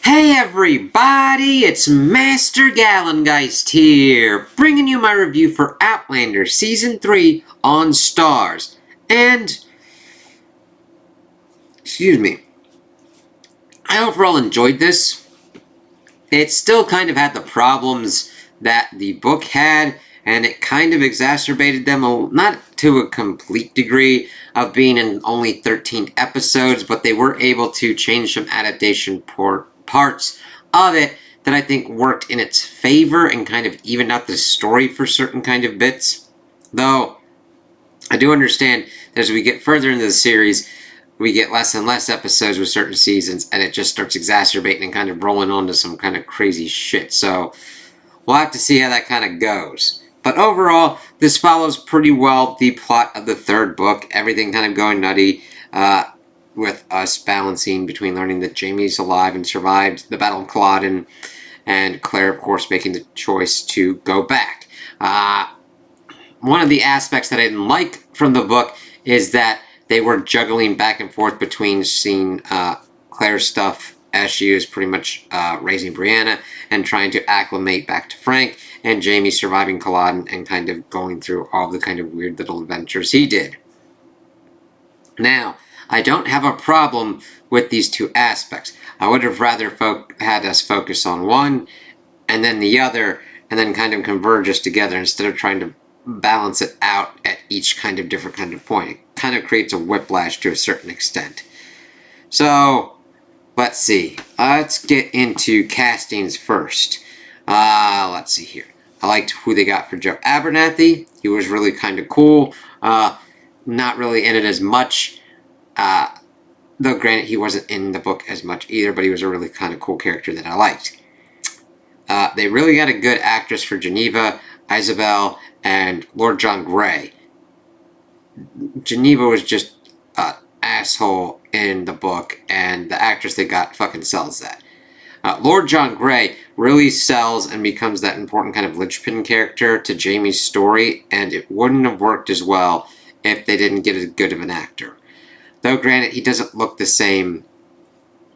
Hey everybody, it's Master Gallengeist here, bringing you my review for Outlander Season 3 on Starz. And, excuse me, I overall enjoyed this. It still kind of had the problems that the book had, and it kind of exacerbated them, not to a complete degree of being in only 13 episodes, but they were able to change some adaptation parts of it that I think worked in its favor and kind of evened out the story for certain kind of bits. Though, I do understand that as we get further into the series, we get less and less episodes with certain seasons, and it just starts exacerbating and kind of rolling on to some kind of crazy shit. So, we'll have to see how that kind of goes. But overall, this follows pretty well the plot of the third book. Everything kind of going nutty, with us balancing between learning that Jamie's alive and survived the Battle of Culloden, and Claire, of course, making the choice to go back. One of the aspects that I didn't like from the book is that they were juggling back and forth between seeing Claire's stuff as she was pretty much raising Brianna and trying to acclimate back to Frank, and Jamie surviving Culloden and kind of going through all the kind of weird little adventures he did. Now, I don't have a problem with these two aspects. I would have rather had us focus on one and then the other, and then kind of converge us together instead of trying to balance it out at each kind of different kind of point. It kind of creates a whiplash to a certain extent. So, let's see. Let's get into castings first. Let's see here. I liked who they got for Joe Abernathy. He was really kind of cool. Not really in it as much. Though granted, he wasn't in the book as much either, but he was a really kind of cool character that I liked. They really got a good actress for Geneva, Isabel, and Lord John Grey. Geneva was just an asshole in the book, and the actress they got fucking sells that. Lord John Grey really sells and becomes that important kind of linchpin character to Jamie's story, and it wouldn't have worked as well if they didn't get as good of an actor. Though granted, he doesn't look the same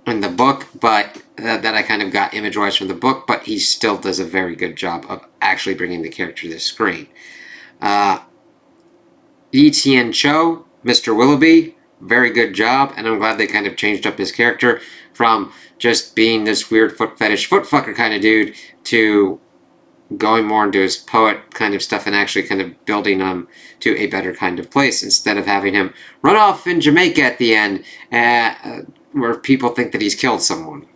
in the book, but that I kind of got image-wise from the book, but he still does a very good job of actually bringing the character to the screen. Yi Tian Cho, Mr. Willoughby, very good job, and I'm glad they kind of changed up his character from just being this weird foot fetish, foot fucker kind of dude to going more into his poet kind of stuff and actually kind of building him to a better kind of place instead of having him run off in Jamaica at the end where people think that he's killed someone.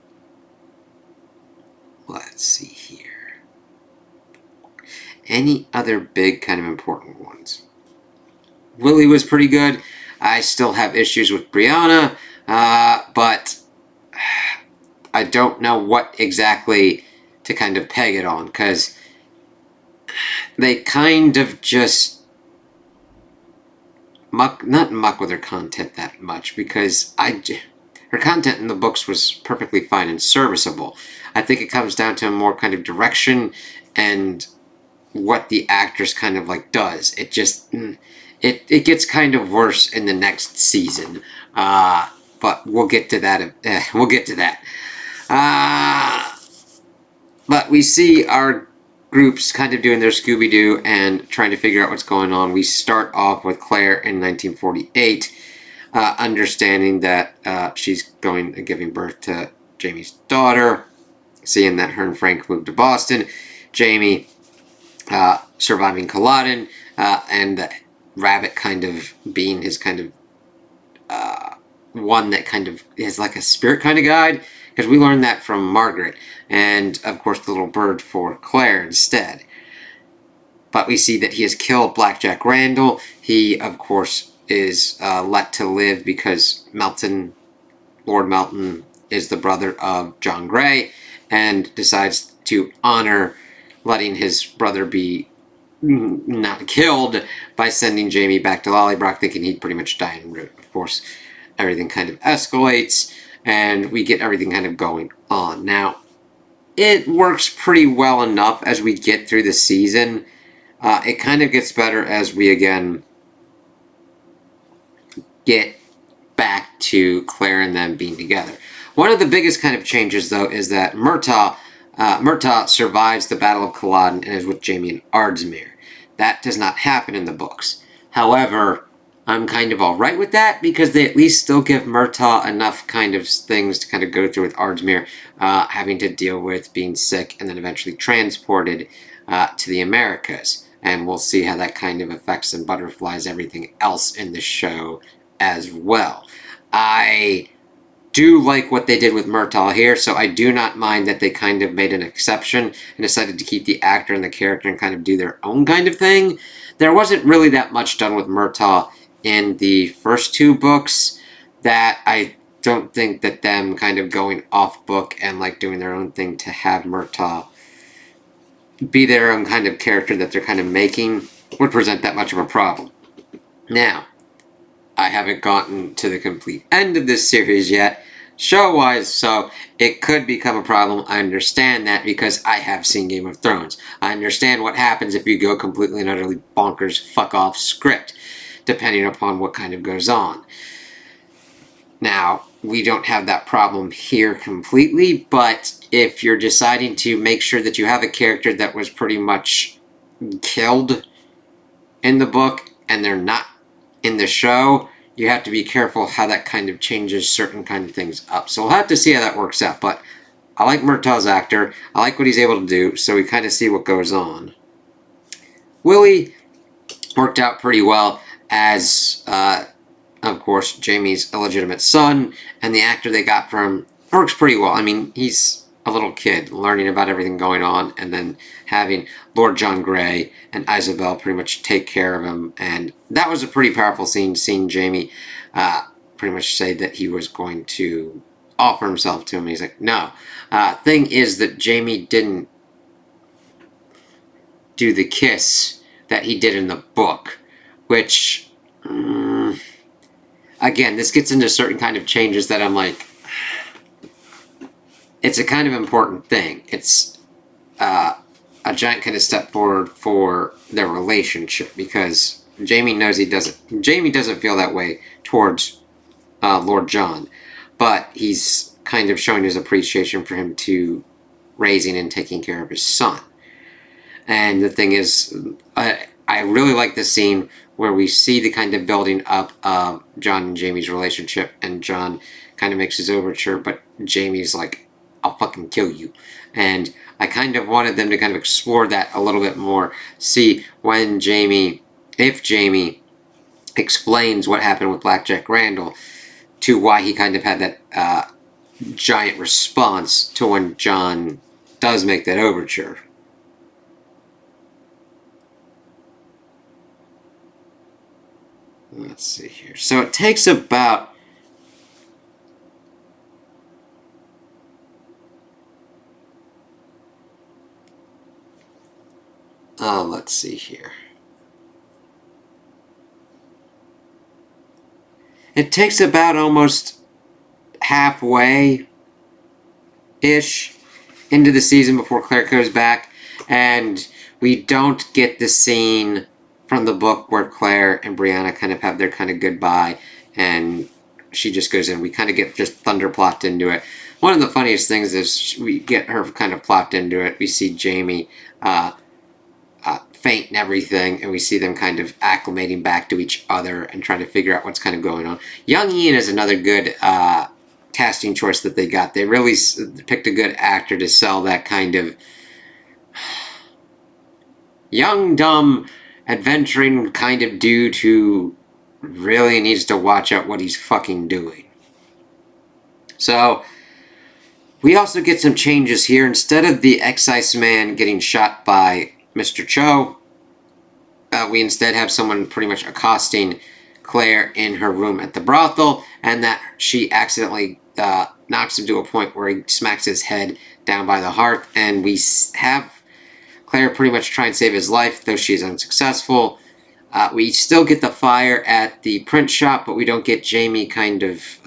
Let's see here. Any other big kind of important ones? Willie was pretty good. I still have issues with Brianna, but I don't know what exactly to kind of peg it on, because they kind of just not muck with her content that much, because her content in the books was perfectly fine and serviceable. I think it comes down to a more kind of direction and what the actress kind of like does. It just it gets kind of worse in the next season, but we'll get to that. We'll get to that. But we see our groups kind of doing their Scooby-Doo and trying to figure out what's going on. We start off with Claire in 1948, understanding that she's going and giving birth to Jamie's daughter, seeing that her and Frank moved to Boston, Jamie surviving Culloden, and the rabbit kind of being his kind of one that kind of is like a spirit kind of guide, because we learned that from Margaret, and of course the little bird for Claire instead. But we see that he has killed Blackjack Randall. He, of course, is let to live because Lord Melton, is the brother of John Grey, and decides to honor letting his brother be not killed by sending Jamie back to Lollybrock, thinking he'd pretty much die en route. Of course, everything kind of escalates, and we get everything kind of going on. Now, it works pretty well enough as we get through the season. It kind of gets better as we, again, get back to Claire and them being together. One of the biggest kind of changes, though, is that Murtaugh survives the Battle of Culloden and is with Jaime and Ardsmere. That does not happen in the books. However, I'm kind of alright with that because they at least still give Murtaugh enough kind of things to kind of go through with Ardsmere, having to deal with being sick and then eventually transported to the Americas. And we'll see how that kind of affects and butterflies everything else in the show as well. I do like what they did with Murtaugh here, so I do not mind that they kind of made an exception and decided to keep the actor and the character and kind of do their own kind of thing. There wasn't really that much done with Murtaugh in the first 2 books that I don't think that them kind of going off book and like doing their own thing to have Murtaugh be their own kind of character that they're kind of making would present that much of a problem. Now, I haven't gotten to the complete end of this series yet, show-wise, so it could become a problem. I understand that because I have seen Game of Thrones. I understand what happens if you go completely and utterly bonkers fuck-off script, depending upon what kind of goes on. Now, we don't have that problem here completely, but if you're deciding to make sure that you have a character that was pretty much killed in the book and they're not in the show, you have to be careful how that kind of changes certain kind of things up. So we'll have to see how that works out, but I like Murtaugh's actor. I like what he's able to do, so we kind of see what goes on. Willie worked out pretty well as, of course, Jaime's illegitimate son, and the actor they got from works pretty well. I mean, he's a little kid learning about everything going on, and then having Lord John Grey and Isabel pretty much take care of him, and that was a pretty powerful scene, seeing Jaime pretty much say that he was going to offer himself to him. He's like, no. Thing is that Jaime didn't do the kiss that he did in the book, which, again, this gets into certain kind of changes that I'm like, it's a kind of important thing. It's a giant kind of step forward for their relationship because Jaime knows Jaime doesn't feel that way towards Lord John, but he's kind of showing his appreciation for him to raising and taking care of his son. And the thing is, I really like the scene where we see the kind of building up of John and Jaime's relationship, and John kind of makes his overture, but Jaime's like, I'll fucking kill you. And I kind of wanted them to kind of explore that a little bit more. See when if Jaime explains what happened with Blackjack Randall to why he kind of had that giant response to when John does make that overture. Let's see here. So it takes about let's see here. It takes about almost halfway-ish into the season before Claire goes back, and we don't get the scene from the book where Claire and Brianna kind of have their kind of goodbye, and she just goes in. We kind of get just thunder plopped into it. One of the funniest things is we get her kind of plopped into it. We see Jaime faint and everything, and we see them kind of acclimating back to each other and trying to figure out what's kind of going on. Young Ian is another good casting choice that they got. They really picked a good actor to sell that kind of young, dumb, adventuring kind of dude who really needs to watch out what he's fucking doing. So, we also get some changes here. Instead of the excise man getting shot by Mr. Cho, we instead have someone pretty much accosting Claire in her room at the brothel, and that she accidentally knocks him to a point where he smacks his head down by the hearth, and we have Claire pretty much try and save his life, though she is unsuccessful. We still get the fire at the print shop, but we don't get Jaime kind of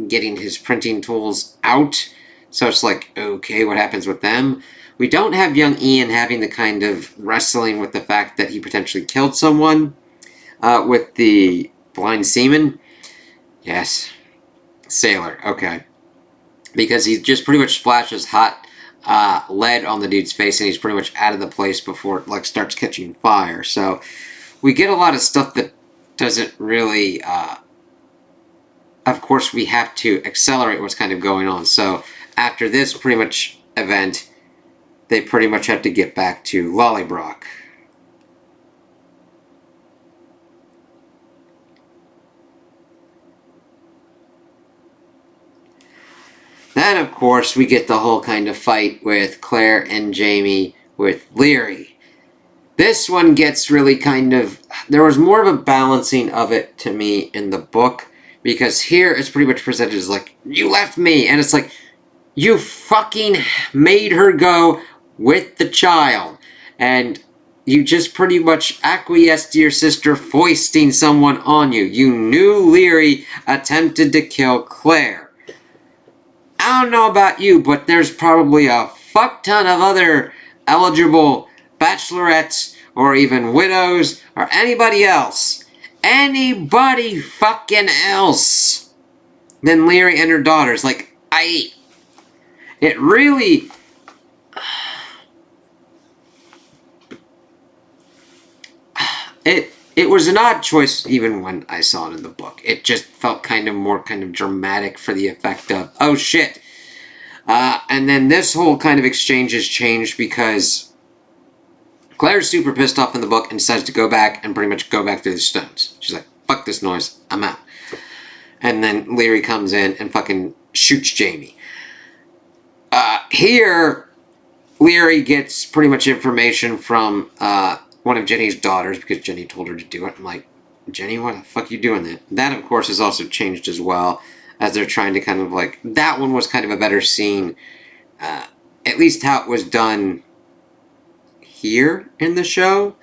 getting his printing tools out. So it's like, okay, what happens with them? We don't have young Ian having the kind of wrestling with the fact that he potentially killed someone with the blind seaman. Yes. Sailor, okay. because he just pretty much splashes hot lead on the dude's face, and he's pretty much out of the place before it like starts catching fire. So we get a lot of stuff that doesn't really. Of course, we have to accelerate what's kind of going on. So after this pretty much event, they pretty much have to get back to Lollybrock. Then, of course, we get the whole kind of fight with Claire and Jamie with Leary. This one gets really kind of... There was more of a balancing of it to me in the book, because here it's pretty much presented as like, you left me, and it's like, you fucking made her go with the child, and you just pretty much acquiesced to your sister foisting someone on you. You knew Leary attempted to kill Claire. I don't know about you, but there's probably a fuck ton of other eligible bachelorettes or even widows or anybody else fucking else than Leary and her daughters. Like, it really... It was an odd choice even when I saw it in the book. It just felt kind of more kind of dramatic for the effect of, oh shit. And then this whole kind of exchange has changed because Claire's super pissed off in the book and decides to go back and pretty much go back through the stones. She's like, fuck this noise, I'm out. And then Leary comes in and fucking shoots Jamie. Here, Leary gets pretty much information from one of Jenny's daughters, because Jenny told her to do it. I'm like, Jenny, why the fuck are you doing that? That, of course, has also changed as well, as they're trying to kind of like... That one was kind of a better scene, at least how it was done here in the show.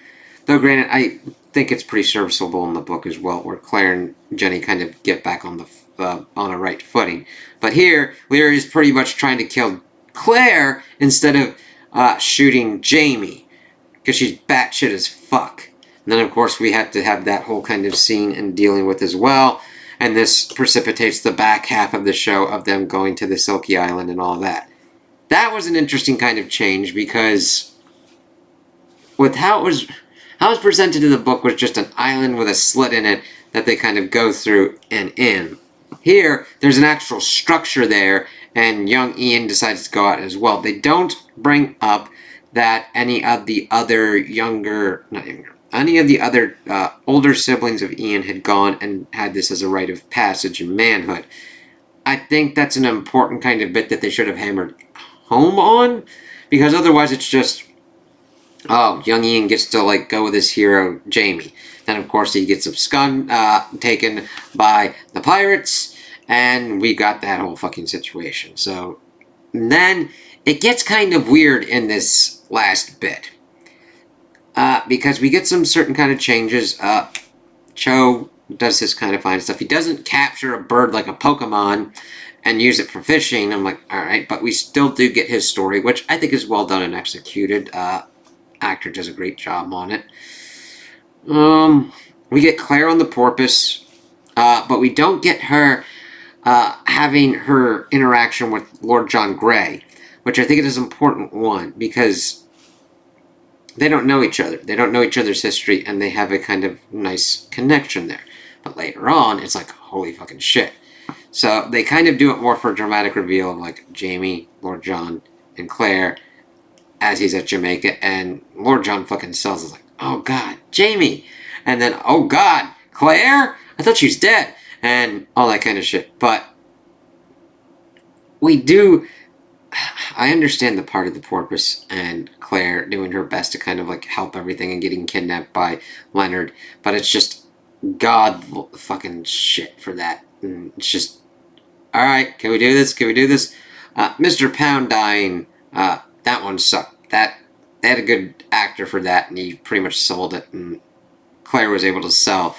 Though, granted, I think it's pretty serviceable in the book as well, where Claire and Jenny kind of get back on a right footing. But here, Leary is pretty much trying to kill Claire instead of shooting Jamie, because she's batshit as fuck. And then, of course, we have to have that whole kind of scene and dealing with as well. And this precipitates the back half of the show of them going to the Silky Island and all that. That was an interesting kind of change, because with how it was presented in the book was just an island with a slit in it that they kind of go through and in. Here, there's an actual structure there, and young Ian decides to go out as well. They don't bring up that any of the other older siblings of Ian had gone and had this as a rite of passage in manhood. I think that's an important kind of bit that they should have hammered home on, because otherwise it's just, oh, young Ian gets to like go with his hero Jamie. Then of course he gets taken by the pirates, and we got that whole fucking situation. So then it gets kind of weird in this last bit, because we get some certain kind of changes. Cho does his kind of fine stuff. He doesn't capture a bird like a Pokemon and use it for fishing. I'm like, alright, but we still do get his story, which I think is well done and executed. Actor does a great job on it. We get Claire on the porpoise, but we don't get her having her interaction with Lord John Grey, which I think is an important one, because they don't know each other. They don't know each other's history, and they have a kind of nice connection there. But later on, it's like, holy fucking shit. So they kind of do it more for a dramatic reveal of like Jamie, Lord John, and Claire as he's at Jamaica, and Lord John fucking sells is like, oh god, Jamie! And then, oh god, Claire? I thought she was dead! And all that kind of shit. But we do... I understand the part of the porpoise and Claire doing her best to kind of like help everything and getting kidnapped by Leonard, but it's just god fucking shit for that. And it's just, alright, can we do this? Can we do this? Mr. Pound dying, that one sucked. They had a good actor for that, and he pretty much sold it, and Claire was able to sell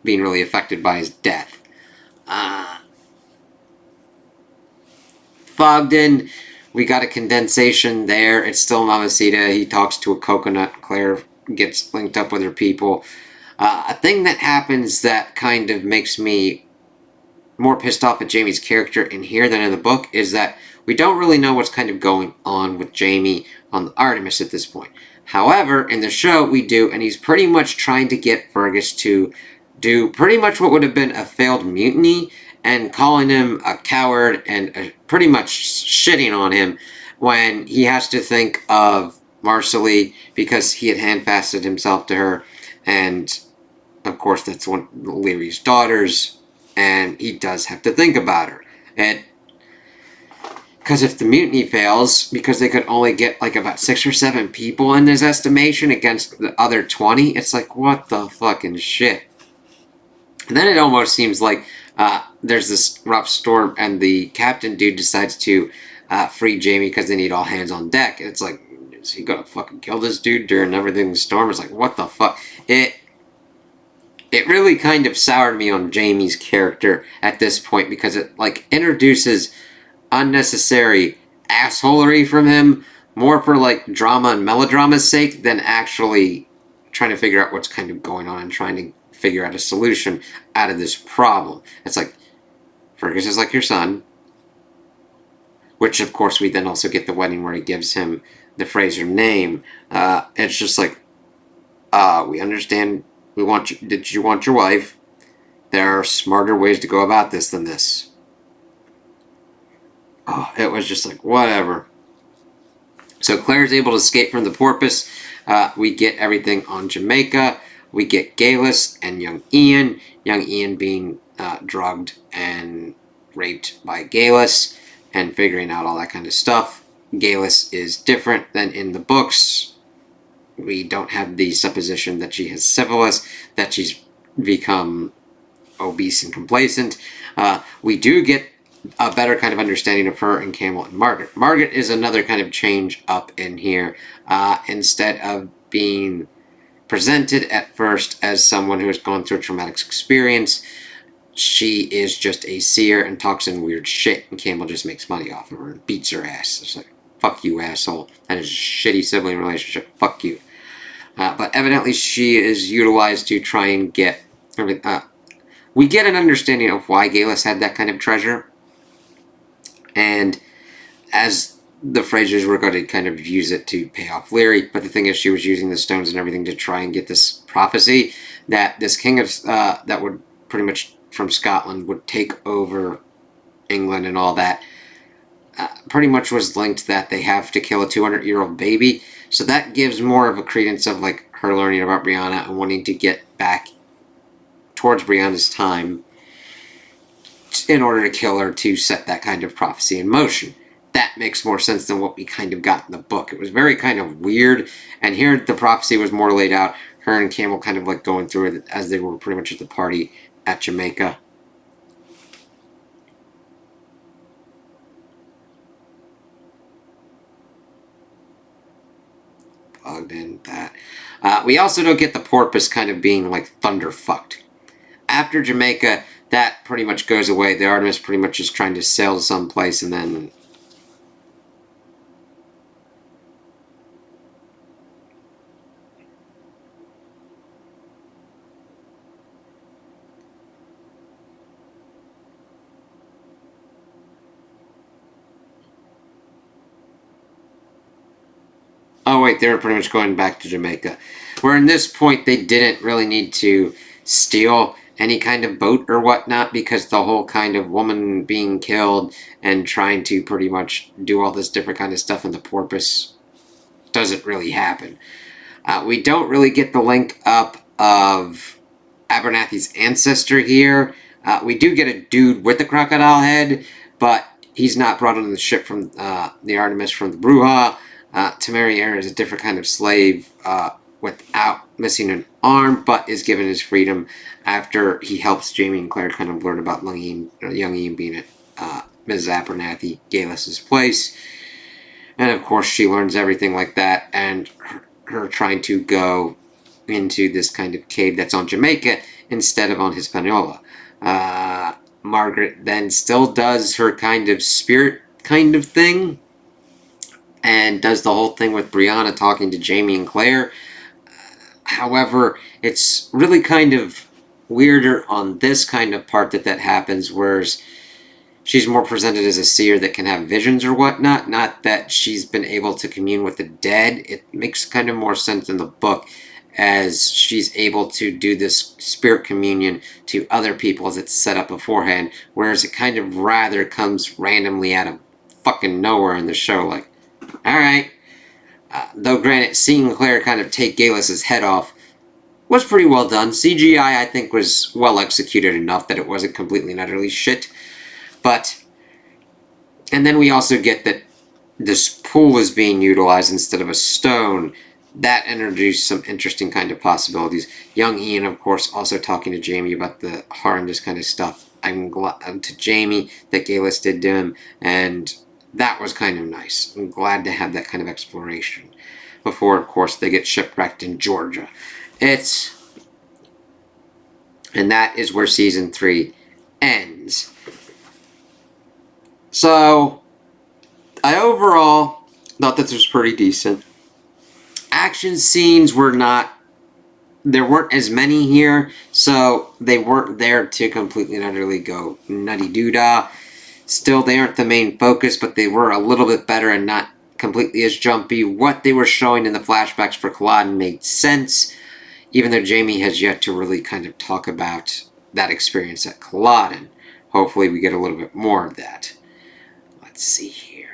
being really affected by his death. Fogden, we got a condensation there. It's still Mamacita. He talks to a coconut. Claire gets linked up with her people. A thing that happens that kind of makes me more pissed off at Jamie's character in here than in the book is that we don't really know what's kind of going on with Jamie on the Artemis at this point. However, in the show, we do, and he's pretty much trying to get Fergus to do pretty much what would have been a failed mutiny and calling him a coward and pretty much shitting on him when he has to think of Marcelly because he had handfasted himself to her, and of course that's one of Leary's daughters, and he does have to think about her. And because if the mutiny fails, because they could only get like about 6 or 7 people in his estimation against the other 20, it's like, what the fucking shit. And then it almost seems like there's this rough storm, and the captain dude decides to free Jamie because they need all hands on deck. And it's like, is he gonna fucking kill this dude during everything the storm? It's like, what the fuck? It really kind of soured me on Jamie's character at this point because it like introduces unnecessary assholery from him, more for like drama and melodrama's sake than actually trying to figure out what's kind of going on and trying to figure out a solution out of this problem. It's like, Fergus is like your son, which of course we then also get the wedding where he gives him the Fraser name. It's just like, we understand, did you want your wife? There are smarter ways to go about this than this. Oh, it was just like, whatever. So Claire's able to escape from the porpoise. We get everything on Jamaica. We get Galus and young Ian. Young Ian being drugged and raped by Galus and figuring out all that kind of stuff. Galus is different than in the books. We don't have the supposition that she has syphilis, that she's become obese and complacent. We do get a better kind of understanding of her and Campbell and Margaret. Margaret is another kind of change up in here. Instead of being presented at first as someone who has gone through a traumatic experience, she is just a seer and talks in weird shit, and Campbell just makes money off of her and beats her ass. It's like, fuck you, asshole. That is a shitty sibling relationship. Fuck you. But evidently she is utilized to try and get... we get an understanding of why Galus had that kind of treasure. And as the Frasers were going to kind of use it to pay off Leary, but the thing is she was using the stones and everything to try and get this prophecy that this king of that would pretty much from Scotland would take over England and all that. Pretty much was linked that they have to kill a 200-year-old baby. So that gives more of a credence of like her learning about Brianna and wanting to get back towards Brianna's time in order to kill her to set that kind of prophecy in motion. That makes more sense than what we kind of got in the book. It was very kind of weird, and here the prophecy was more laid out. Her and Campbell kind of like going through it as they were pretty much at the party at Jamaica. Plugged in that. We also don't get the porpoise kind of being like thunder fucked. After Jamaica, that pretty much goes away. The Artemis pretty much is trying to sail to someplace and then... Oh wait, they were pretty much going back to Jamaica. Where in this point, they didn't really need to steal any kind of boat or whatnot, because the whole kind of woman being killed and trying to pretty much do all this different kind of stuff in the porpoise doesn't really happen. We don't really get the link up of Abernathy's ancestor here. We do get a dude with a crocodile head, but he's not brought on the ship from the Artemis from the Bruja. Temeraire is a different kind of slave without missing an arm, but is given his freedom after he helps Jamie and Claire kind of learn about young Ian being at Mrs. Abernathy, Galus' place. And of course she learns everything like that, and her trying to go into this kind of cave that's on Jamaica instead of on Hispaniola. Margaret then still does her kind of spirit kind of thing, and does the whole thing with Brianna talking to Jamie and Claire. However, it's really kind of weirder on this kind of part that happens, whereas she's more presented as a seer that can have visions or whatnot, not that she's been able to commune with the dead. It makes kind of more sense in the book as she's able to do this spirit communion to other people as it's set up beforehand, whereas it kind of rather comes randomly out of fucking nowhere in the show, like, alright. Though granted, seeing Claire kind of take Galus' head off was pretty well done. CGI, I think, was well executed enough that it wasn't completely and utterly shit. But, and then we also get that this pool is being utilized instead of a stone. That introduced some interesting kind of possibilities. Young Ian, of course, also talking to Jamie about the horrendous kind of stuff to Jamie that Galus did to him, and that was kind of nice. I'm glad to have that kind of exploration. Before, of course, they get shipwrecked in Georgia. And that is where season 3 ends. So, I overall thought this was pretty decent. Action scenes there weren't as many here, so they weren't there to completely and utterly go nutty doo-dah. Still, they aren't the main focus, but they were a little bit better and not completely as jumpy. What they were showing in the flashbacks for Culloden made sense, even though Jamie has yet to really kind of talk about that experience at Culloden. Hopefully we get a little bit more of that. Let's see here.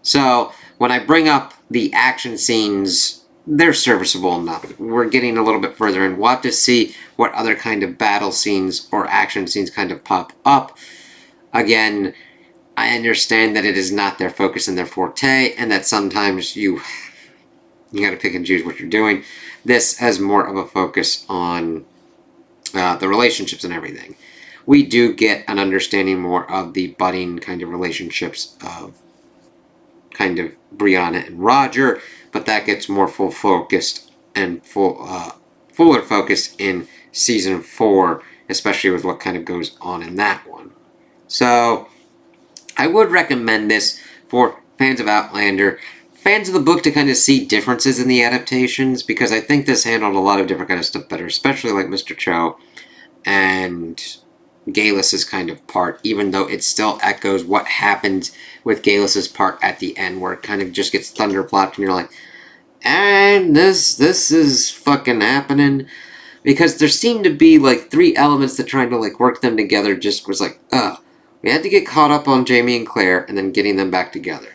So, when I bring up the action scenes, they're serviceable enough. We're getting a little bit further, and we'll have to see what other kind of battle scenes or action scenes kind of pop up. Again, I understand that it is not their focus and their forte, and that sometimes you gotta pick and choose what you're doing. This has more of a focus on the relationships and everything. We do get an understanding more of the budding kind of relationships of kind of Brianna and Roger, but that gets more full focused and fuller focused in season 4, especially with what kind of goes on in that one. So, I would recommend this for fans of Outlander, fans of the book to kind of see differences in the adaptations, because I think this handled a lot of different kind of stuff better, especially like Mr. Cho and Galus' kind of part, even though it still echoes what happened with Galus' part at the end, where it kind of just gets thunderplopped and you're like, and this is fucking happening. Because there seemed to be like 3 elements that trying to like work them together just was like, we had to get caught up on Jamie and Claire and then getting them back together.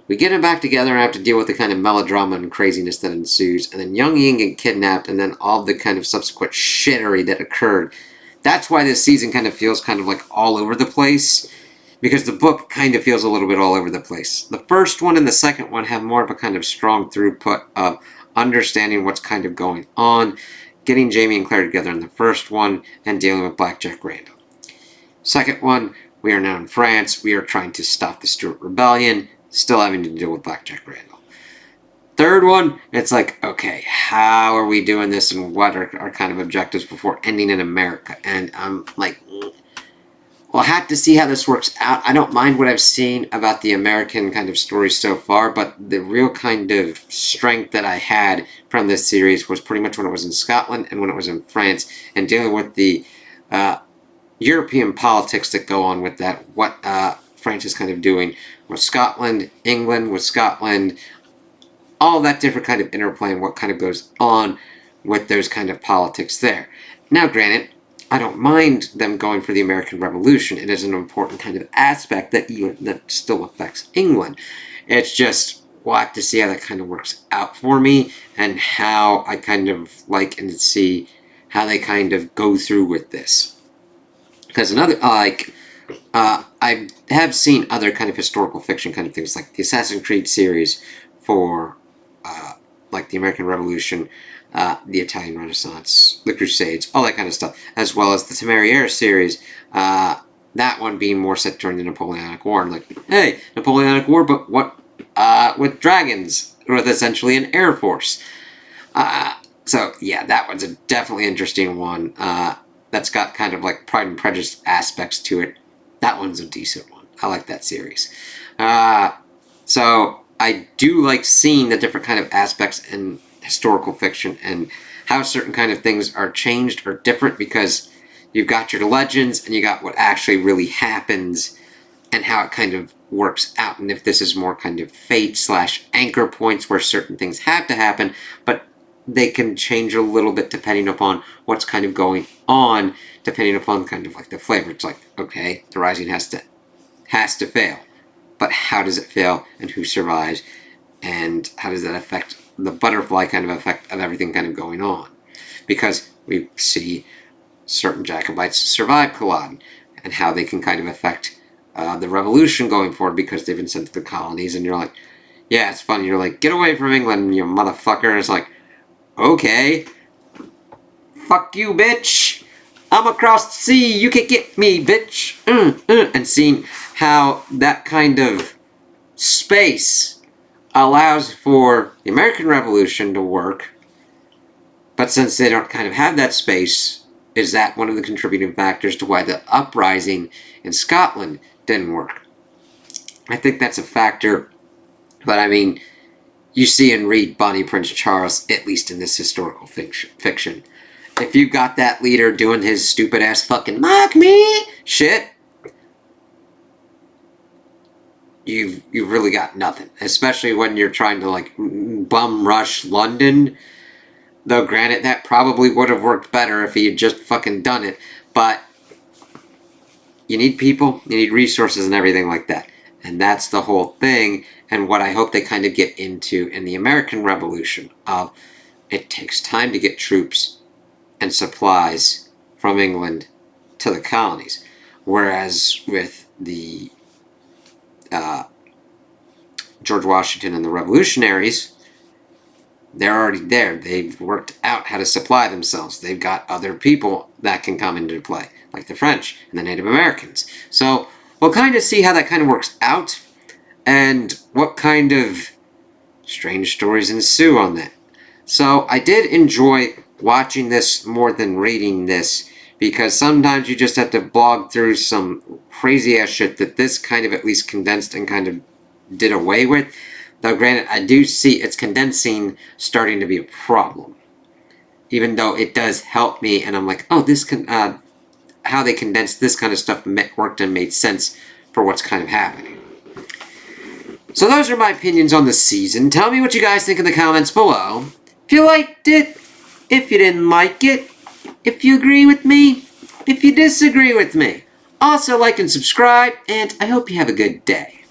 We get them back together and have to deal with the kind of melodrama and craziness that ensues, and then young Ian get kidnapped, and then all the kind of subsequent shittery that occurred. That's why this season kind of feels kind of like all over the place, because the book kind of feels a little bit all over the place. The first one and the second one have more of a kind of strong throughput of understanding what's kind of going on, getting Jamie and Claire together in the first one, and dealing with Blackjack Randall. Second one, we are now in France. We are trying to stop the Stuart Rebellion, still having to deal with Blackjack Randall. Third one, it's like, okay, how are we doing this, and what are our kind of objectives before ending in America? And I'm like, we'll have to see how this works out. I don't mind what I've seen about the American kind of stories so far, but the real kind of strength that I had from this series was pretty much when it was in Scotland and when it was in France, and dealing with the European politics that go on with that, what France is kind of doing with Scotland, England with Scotland, all that different kind of interplay and what kind of goes on with those kind of politics there. Now, granted, I don't mind them going for the American Revolution. It is an important kind of aspect that still affects England. It's just, we'll have to see how that kind of works out for me, and how I kind of like and see how they kind of go through with this. Because I have seen other kind of historical fiction kind of things, like the Assassin's Creed series for like the American Revolution, the Italian Renaissance, the Crusades, all that kind of stuff, as well as the Temeraire series, that one being more set during the Napoleonic War, and like, hey, Napoleonic War, but what, with dragons, with essentially an air force. So, yeah, that one's a definitely interesting one, that's got kind of like Pride and Prejudice aspects to it. That one's a decent one. I like that series. So, I do like seeing the different kind of aspects in historical fiction and how certain kind of things are changed or different, because you've got your legends and you got what actually really happens and how it kind of works out, and if this is more kind of fate / anchor points where certain things have to happen, but they can change a little bit depending upon what's kind of going on, depending upon kind of like the flavor. It's like, okay, the Rising has to fail, but how does it fail, and who survives, and how does that affect the butterfly kind of effect of everything kind of going on? Because we see certain Jacobites survive Culloden, and how they can kind of affect the revolution going forward, because they've been sent to the colonies, and you're like, yeah, it's funny. You're like, get away from England, you motherfucker. And it's like, okay, fuck you, bitch. I'm across the sea. You can't get me, bitch. And seeing how that kind of space allows for the American Revolution to work, but since they don't kind of have that space, is that one of the contributing factors to why the uprising in Scotland didn't work? I think that's a factor, but I mean, you see and read Bonnie Prince Charles, at least in this historical fiction. If you got that leader doing his stupid ass fucking mock me shit, you've really got nothing. Especially when you're trying to like bum rush London. Though granted, that probably would have worked better if he had just fucking done it. But you need people, you need resources and everything like that. And that's the whole thing, and what I hope they kind of get into in the American Revolution of, it takes time to get troops and supplies from England to the colonies. Whereas with the George Washington and the revolutionaries, they're already there. They've worked out how to supply themselves. They've got other people that can come into play, like the French and the Native Americans. So we'll kind of see how that kind of works out, and what kind of strange stories ensue on that. So I did enjoy watching this more than reading this, because sometimes you just have to blog through some crazy ass shit that this kind of at least condensed and kind of did away with. Though granted, I do see its condensing starting to be a problem. Even though it does help me, and I'm like, oh, this can, how they condensed this kind of stuff worked and made sense for what's kind of happening. So those are my opinions on the season. Tell me what you guys think in the comments below. If you liked it, if you didn't like it, if you agree with me, if you disagree with me. Also like and subscribe, and I hope you have a good day.